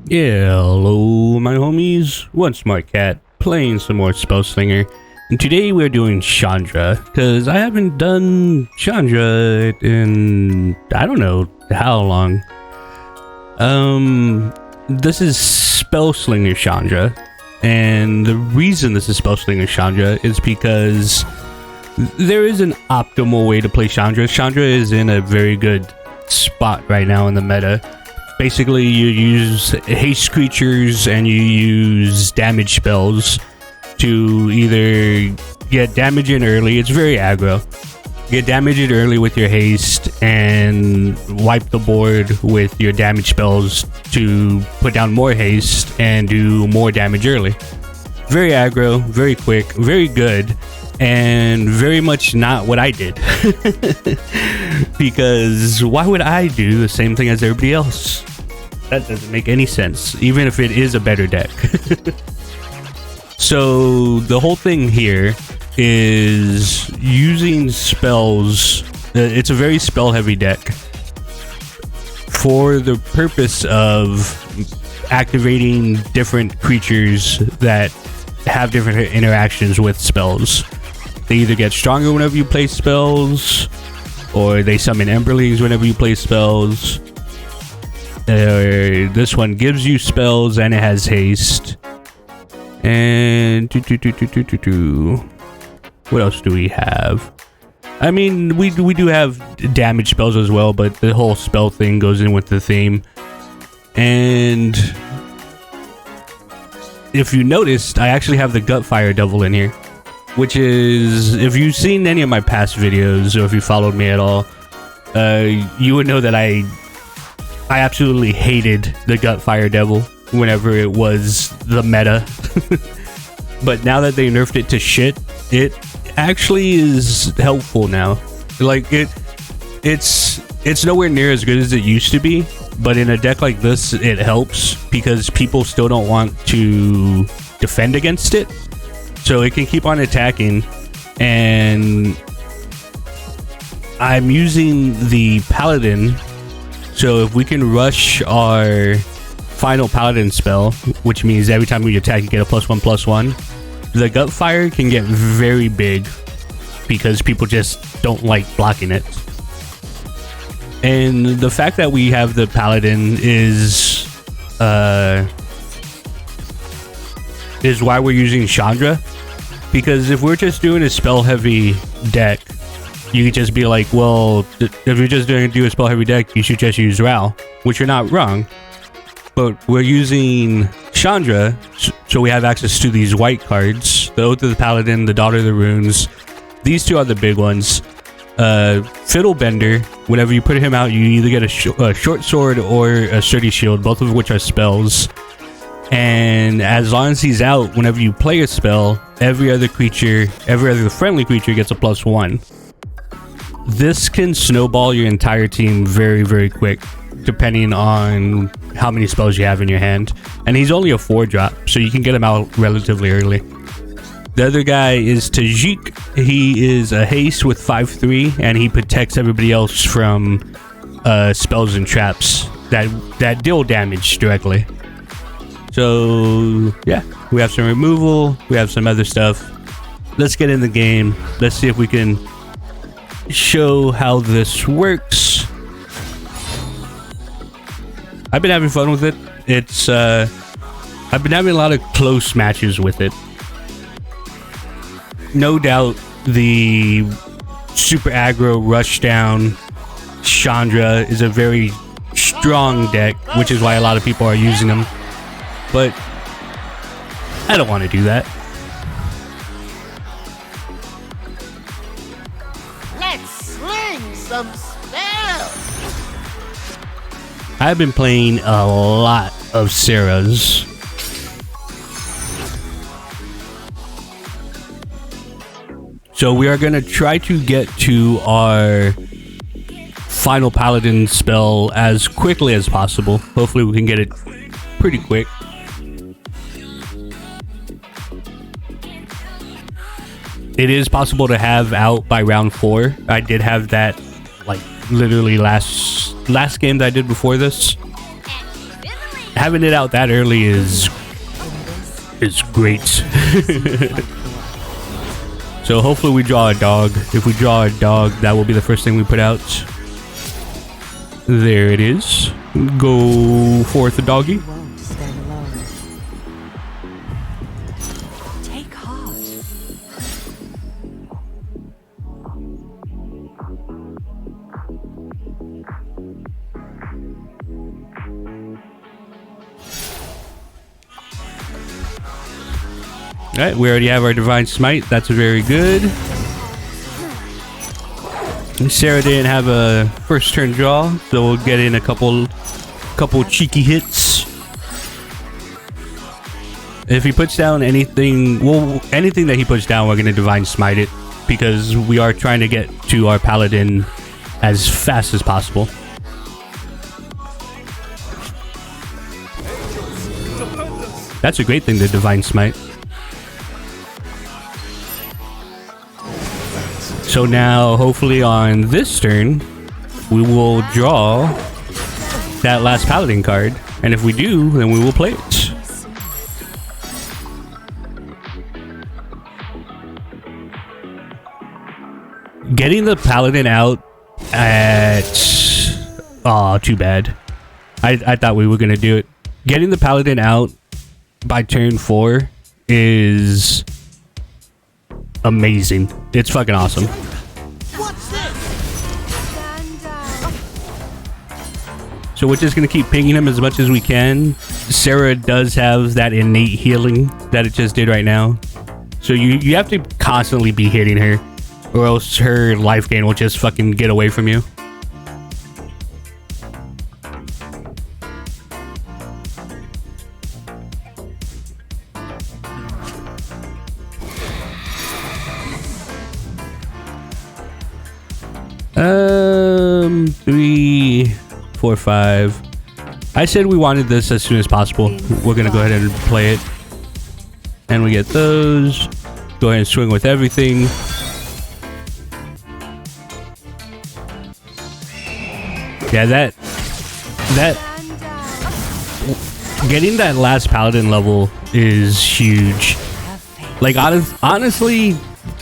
Hello my homies, OneSmartCat playing some more Spellslinger, and today we're doing Chandra, because I haven't done Chandra in I don't know how long. This is Spellslinger Chandra, and the reason this is Spellslinger Chandra is because there is an optimal way to play Chandra. Chandra is in a very good spot right now in the meta. Basically, you use haste creatures and you use damage spells to either get damage in early. It's very aggro. Get damage in early with your haste and wipe the board with your damage spells to put down more haste and do more damage early. Very aggro, very quick, very good, and very much not what I did. Because why would I do the same thing as everybody else? That doesn't make any sense, even if it is a better deck. So the whole thing here is using spells. It's a very spell heavy deck for the purpose of activating different creatures that have different interactions with spells. They either get stronger whenever you play spells, or they summon Emberlings whenever you play spells. This one gives you spells and it has haste. And what else do we have? I mean, we do have damage spells as well, but the whole spell thing goes in with the theme. And if you noticed, I actually have the Gutfire devil in here, which is, if you've seen any of my past videos or if you followed me at all, you would know that I absolutely hated the Gutfire devil whenever it was the meta. But now that they nerfed it to shit, it actually is helpful now. Like it's nowhere near as good as it used to be, but in a deck like this it helps because people still don't want to defend against it, so it can keep on attacking. And I'm using the Paladin, so if we can rush our final Paladin spell, which means every time we attack you get a +1/+1, the Gutfire can get very big because people just don't like blocking it. And the fact that we have the Paladin is why we're using Chandra, because if we're just doing a spell heavy deck, you could just be like, well, if you're just going to do a spell heavy deck, you should just use Ral, which you're not wrong. But we're using Chandra, so we have access to these white cards: the Oath of the Paladin, the Daughter of the Runes. These two are the big ones. Fiddlebender, whenever you put him out, you either get a short sword or a sturdy shield, both of which are spells. And as long as he's out, whenever you play a spell, every other friendly creature gets a +1. This can snowball your entire team very, very quick, depending on how many spells you have in your hand. And he's only a 4-drop, so you can get him out relatively early. The other guy is Tajic. He is a haste with 5/3, and he protects everybody else from spells and traps that deal damage directly. So yeah, we have some removal, we have some other stuff. Let's get in the game. Let's see if we can show how this works. I've been having fun with it. It's I've been having a lot of close matches with it. No doubt the super aggro rushdown Chandra is a very strong deck, which is why a lot of people are using them. But I don't want to do that. Let's sling some spells. I've been playing a lot of Sarah's. So we are going to try to get to our final Paladin spell as quickly as possible. Hopefully we can get it pretty quick. It is possible to have out by round 4. I did have that like literally last game that I did before this. having it out that early is great. So hopefully we draw a dog. If we draw a dog, that will be the first thing we put out. There it is. Go forth, the doggy. Take heart. Alright, we already have our Divine Smite. That's very good. Sarah didn't have a first turn draw, so we'll get in a couple cheeky hits. If he puts down anything, well, anything that he puts down, we're gonna Divine Smite it, because we are trying to get to our Paladin as fast as possible. That's a great thing to Divine Smite. So now, hopefully on this turn, we will draw that last Paladin card. And if we do, then we will play it. Getting the Paladin out at... Aw, too bad. I thought we were going to do it. Getting the Paladin out by turn 4 is... amazing. It's fucking awesome. What's this? So we're just gonna keep pinging him as much as we can. Sarah does have that innate healing that it just did right now. So you have to constantly be hitting her, or else her life gain will just fucking get away from you. Three, 4, 5. I said we wanted this as soon as possible. We're gonna go ahead and play it. And we get those. Go ahead and swing with everything. Yeah, that getting that last Paladin level is huge. Like, honestly,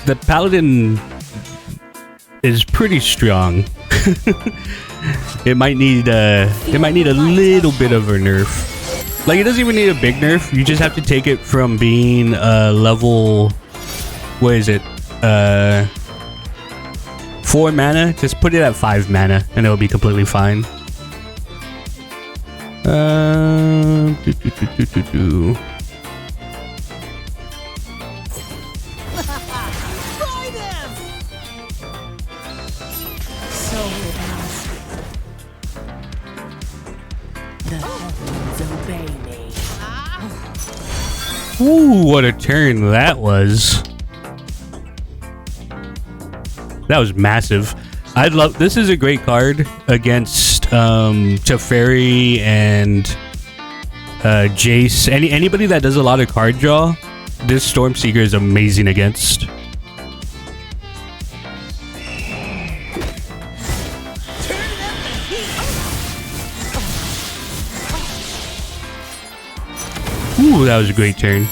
the Paladin is pretty strong. It might need a little bit of a nerf. Like, it doesn't even need a big nerf. You just have to take it from being level, what is it, 4 mana. Just put it at 5 mana and it'll be completely fine. Ooh, what a turn that was. That was massive. I'd love... This is a great card against Teferi and Jace. Anybody that does a lot of card draw, this Stormseeker is amazing against. Ooh, that was a great turn.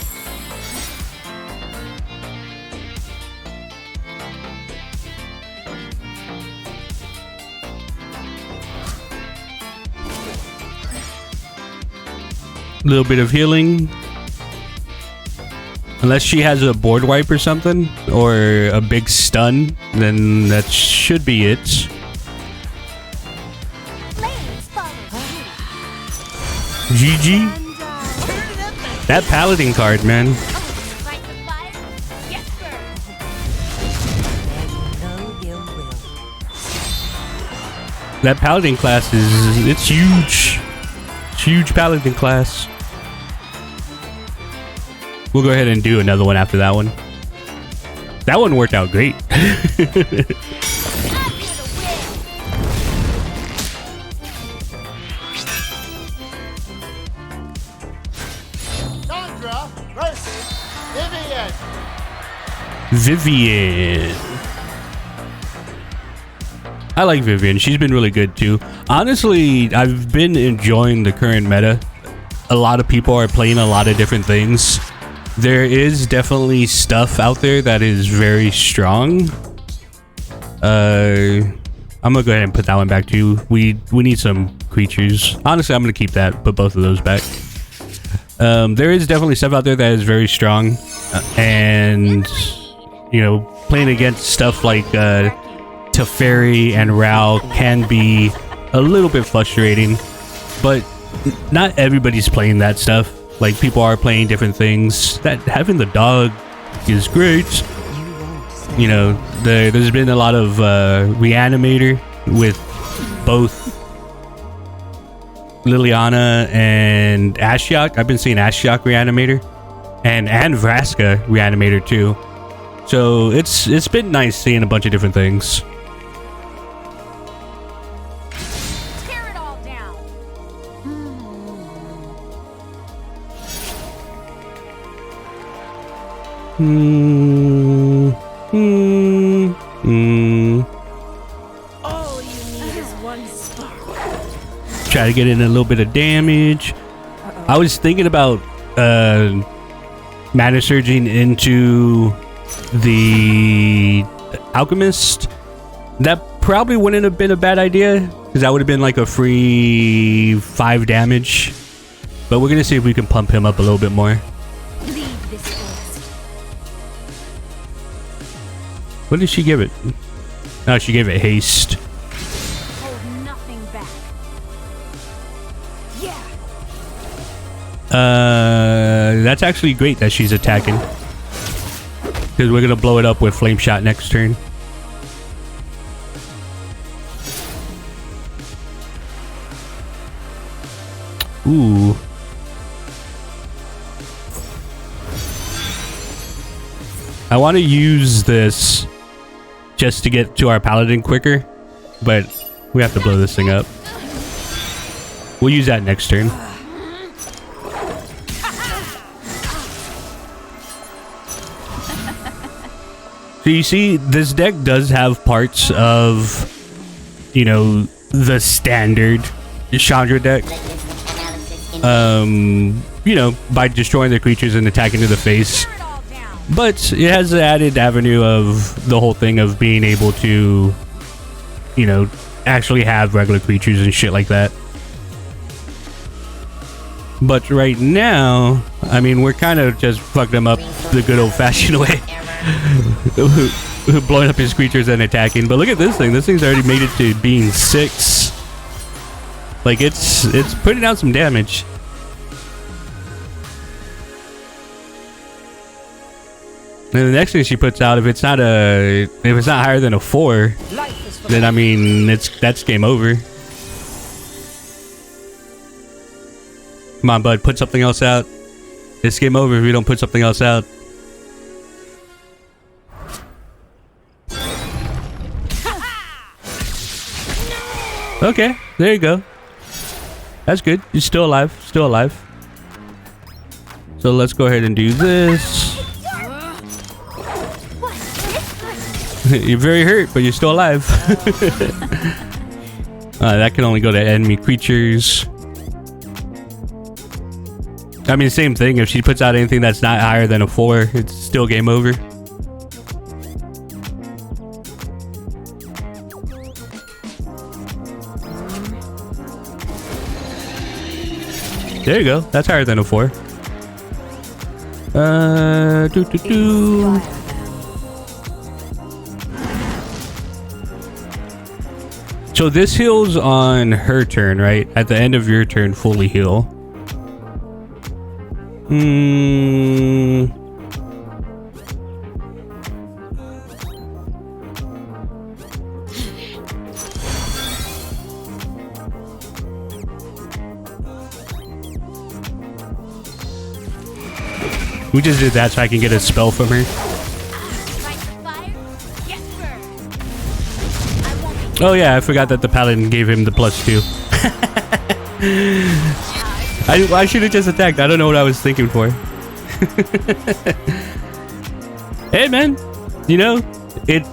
A little bit of healing. Unless she has a board wipe or something, or a big stun, then that should be it. GG. That Paladin card, man. That Paladin class it's huge. It's huge Paladin class. We'll go ahead and do another one after that one. That one worked out great. Chandra versus Vivian. Vivian. I like Vivian. She's been really good too. Honestly, I've been enjoying the current meta a lot of people are playing a lot of different things. There is definitely stuff out there that is very strong. I'm gonna go ahead and put that one back too. We need some creatures. Honestly, I'm gonna keep that, put both of those back. There is definitely stuff out there that is very strong, and you know, playing against stuff like Teferi and Rao can be a little bit frustrating, but not everybody's playing that stuff. Like, people are playing different things. That having the dog is great. You know, there's been a lot of Reanimator with both Liliana and Ashiok. I've been seeing Ashiok Reanimator and Vraska Reanimator too. So it's been nice seeing a bunch of different things. Tear it all down. All you need is one spark. Try to get in a little bit of damage. I was thinking about mana surging into the Alchemist. That probably wouldn't have been a bad idea, because that would have been like a free 5 damage. But we're gonna see if we can pump him up a little bit more. Leave this forest. What did she give it? Oh, she gave it haste. Hold nothing back. Yeah. That's actually great that she's attacking, because we're gonna blow it up with flame shot next turn. Ooh. I want to use this just to get to our Paladin quicker, but we have to blow this thing up. We'll use that next turn. So you see, this deck does have parts of, you know, the standard Chandra deck. You know, by destroying the creatures and attacking to the face. But it has the added avenue of the whole thing of being able to, you know, actually have regular creatures and shit like that. But right now, I mean, we're kind of just fucking them up the good old-fashioned way. Blowing up his creatures and attacking. But look at this thing. This thing's already made it to being 6. Like, it's putting out some damage. And the next thing she puts out, if it's not higher than a 4, then I mean that's game over. Come on, bud, put something else out. It's game over if we don't put something else out. Okay, there you go. That's good. You're still alive. Still alive. So let's go ahead and do this. You're very hurt, but you're still alive. That can only go to enemy creatures. I mean, same thing. If she puts out anything that's not higher than a 4, it's still game over. There you go. That's higher than a 4. So this heals on her turn, right? At the end of your turn, fully heal. We just did that so I can get a spell from her. Oh yeah, I forgot that the Paladin gave him the +2. I should have just attacked. I don't know what I was thinking for. Hey man, you know, it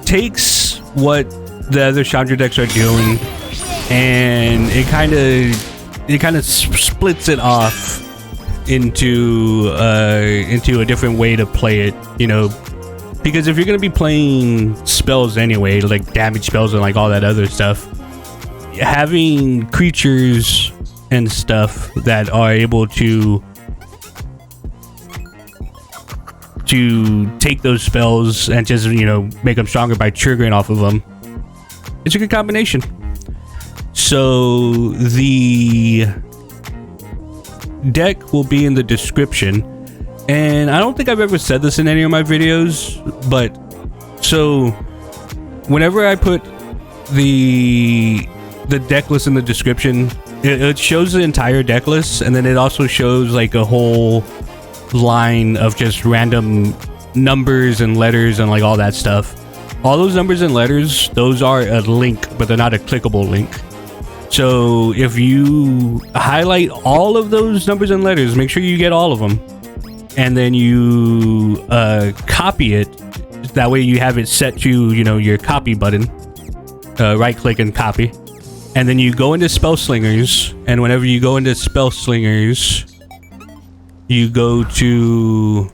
takes what the other Chandra decks are doing, and it kind of it kind of splits it off into a different way to play it, you know, because if you're gonna be playing spells anyway, like damage spells and like all that other stuff, having creatures and stuff that are able to take those spells and just, you know, make them stronger by triggering off of them, it's a good combination. So the deck will be in the description, and I don't think I've ever said this in any of my videos, but so whenever I put the deck list in the description, it shows the entire deck list, and then it also shows like a whole line of just random numbers and letters and like all that stuff. All those numbers and letters, those are a link, but they're not a clickable link. So if you highlight all of those numbers and letters, make sure you get all of them, and then you copy it. That way you have it set to, you know, your copy button. Right click and copy, and then you go into Spellslingers, and whenever you go into Spellslingers, you go to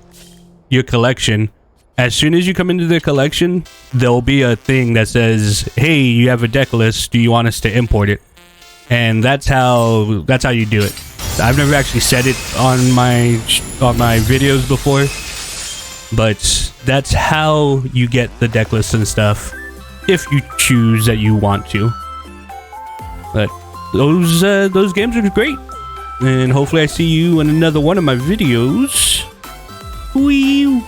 your collection. As soon as you come into the collection, there'll be a thing that says, hey, you have a deck list, do you want us to import it? And that's how you do it. I've never actually said it on my videos before, but that's how you get the deck list and stuff, if you choose that you want to. But those games are great, and hopefully I see you in another one of my videos. Wee.